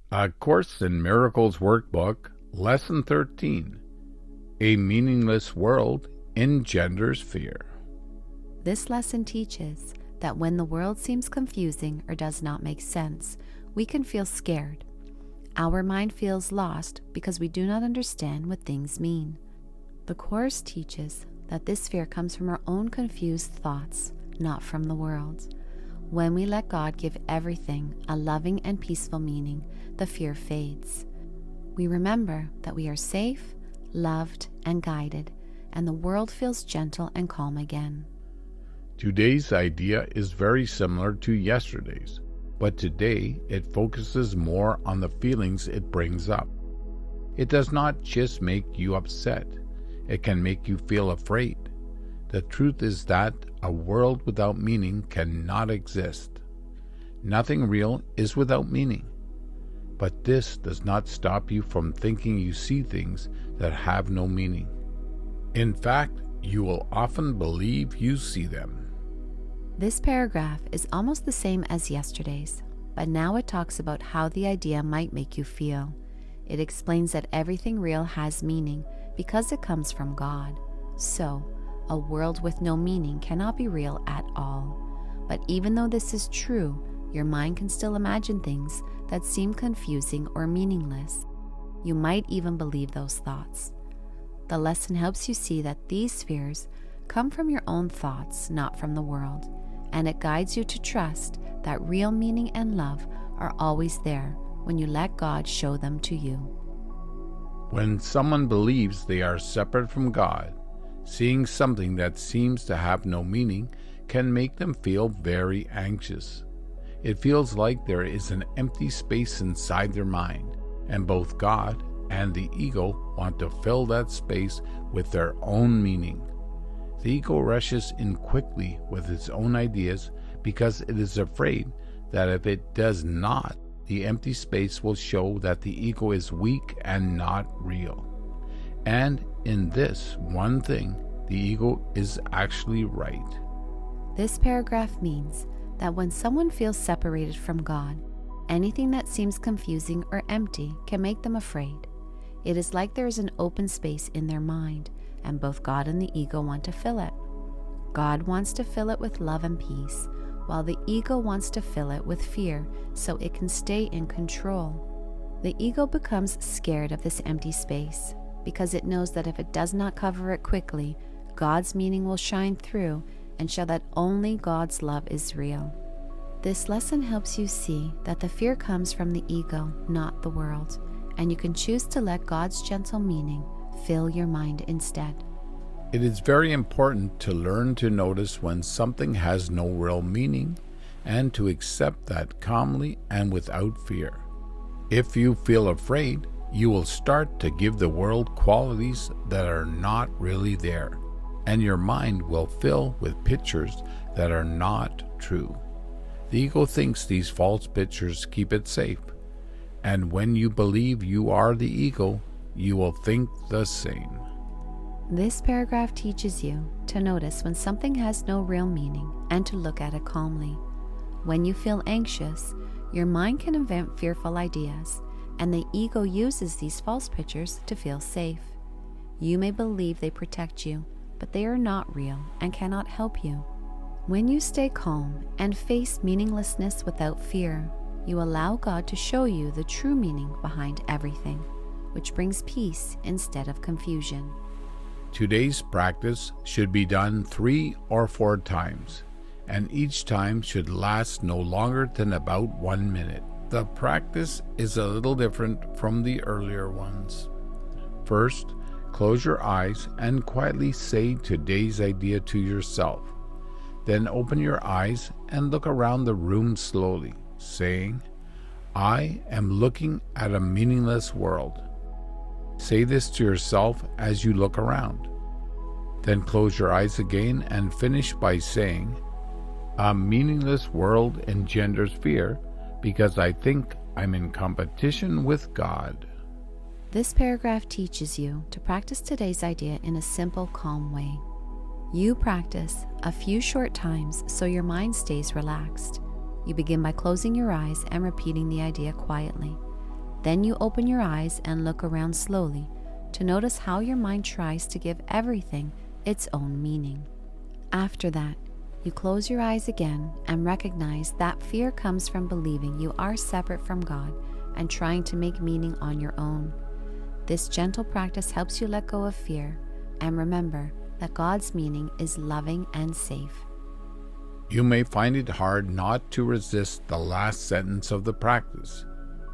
A Course in Miracles Workbook, Lesson 13. A meaningless world engenders fear. This lesson teaches that when the world seems confusing or does not make sense, we can feel scared. Our mind feels lost because we do not understand what things mean. The Course teaches that this fear comes from our own confused thoughts, not from the world. When we let God give everything a loving and peaceful meaning, the fear fades. We remember that we are safe, loved, and guided, and the world feels gentle and calm again. Today's idea is very similar to yesterday's, but today it focuses more on the feelings it brings up. It does not just make you upset, it can make you feel afraid. The truth is that a world without meaning cannot exist. Nothing real is without meaning. But this does not stop you from thinking you see things that have no meaning. In fact, you will often believe you see them. This paragraph is almost the same as yesterday's, but now it talks about how the idea might make you feel. It explains that everything real has meaning because it comes from God. So, a world with no meaning cannot be real at all. But even though this is true, your mind can still imagine things that seem confusing or meaningless. You might even believe those thoughts. The lesson helps you see that these fears come from your own thoughts, not from the world, and it guides you to trust that real meaning and love are always there when you let God show them to you. When someone believes they are separate from God, seeing something that seems to have no meaning can make them feel very anxious. It feels like there is an empty space inside their mind, and both God and the ego want to fill that space with their own meaning. The ego rushes in quickly with its own ideas because it is afraid that if it does not, the empty space will show that the ego is weak and not real. And in this one thing, the ego is actually right. This paragraph means that when someone feels separated from God, anything that seems confusing or empty can make them afraid. It is like there is an open space in their mind, and both God and the ego want to fill it. God wants to fill it with love and peace, while the ego wants to fill it with fear so it can stay in control. The ego becomes scared of this empty space because it knows that if it does not cover it quickly, God's meaning will shine through and show that only God's love is real. This lesson helps you see that the fear comes from the ego, not the world, and you can choose to let God's gentle meaning fill your mind instead. It is very important to learn to notice when something has no real meaning and to accept that calmly and without fear. If you feel afraid, you will start to give the world qualities that are not really there, and your mind will fill with pictures that are not true. The ego thinks these false pictures keep it safe, and when you believe you are the ego, you will think the same. This paragraph teaches you to notice when something has no real meaning and to look at it calmly. When you feel anxious, your mind can invent fearful ideas, and the ego uses these false pictures to feel safe. You may believe they protect you, but they are not real and cannot help you. When you stay calm and face meaninglessness without fear, you allow God to show you the true meaning behind everything, which brings peace instead of confusion. Today's practice should be done 3 or 4 times, and each time should last no longer than about 1 minute. The practice is a little different from the earlier ones. First, close your eyes and quietly say today's idea to yourself. Then open your eyes and look around the room slowly, saying, "I am looking at a meaningless world." Say this to yourself as you look around. Then close your eyes again and finish by saying, "A meaningless world engenders fear because I think I'm in competition with God." This paragraph teaches you to practice today's idea in a simple, calm way. You practice a few short times so your mind stays relaxed. You begin by closing your eyes and repeating the idea quietly. Then you open your eyes and look around slowly to notice how your mind tries to give everything its own meaning. After that, you close your eyes again and recognize that fear comes from believing you are separate from God and trying to make meaning on your own. This gentle practice helps you let go of fear and remember that God's meaning is loving and safe. You may find it hard not to resist the last sentence of the practice.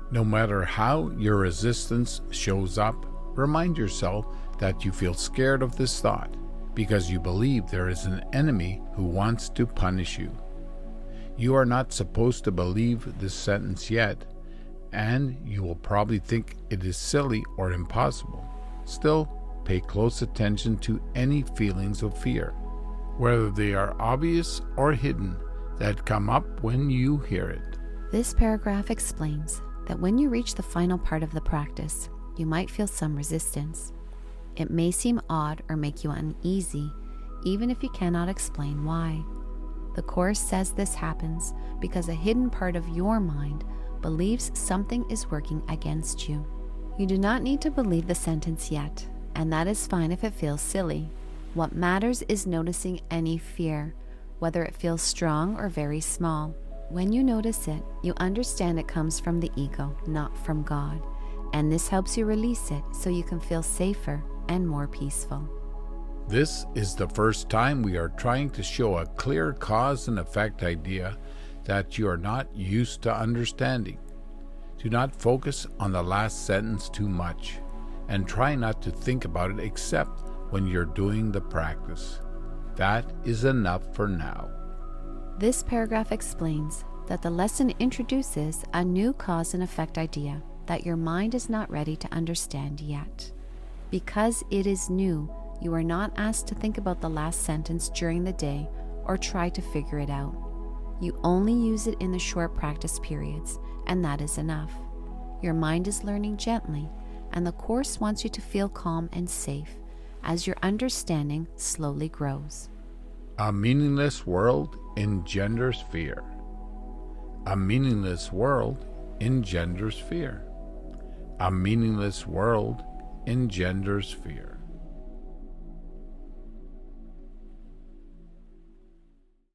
No matter how your resistance shows up, remind yourself that you feel scared of this thought because you believe there is an enemy who wants to punish you. You are not supposed to believe this sentence yet, and you will probably think it is silly or impossible. Still, pay close attention to any feelings of fear, whether they are obvious or hidden, that come up when you hear it. This paragraph explains that when you reach the final part of the practice, you might feel some resistance. It may seem odd or make you uneasy, even if you cannot explain why. The Course says this happens because a hidden part of your mind believes something is working against you. You do not need to believe the sentence yet, and that is fine if it feels silly. What matters is noticing any fear, whether it feels strong or very small. When you notice it, you understand it comes from the ego, not from God, and this helps you release it so you can feel safer and more peaceful. This is the first time we are trying to show a clear cause and effect idea that you are not used to understanding. Do not focus on the last sentence too much, and try not to think about it except when you're doing the practice. That is enough for now. This paragraph explains that the lesson introduces a new cause and effect idea that your mind is not ready to understand yet. Because it is new, you are not asked to think about the last sentence during the day or try to figure it out. You only use it in the short practice periods, and that is enough. Your mind is learning gently, and the Course wants you to feel calm and safe as your understanding slowly grows. A meaningless world engenders fear. A meaningless world engenders fear. A meaningless world engenders fear.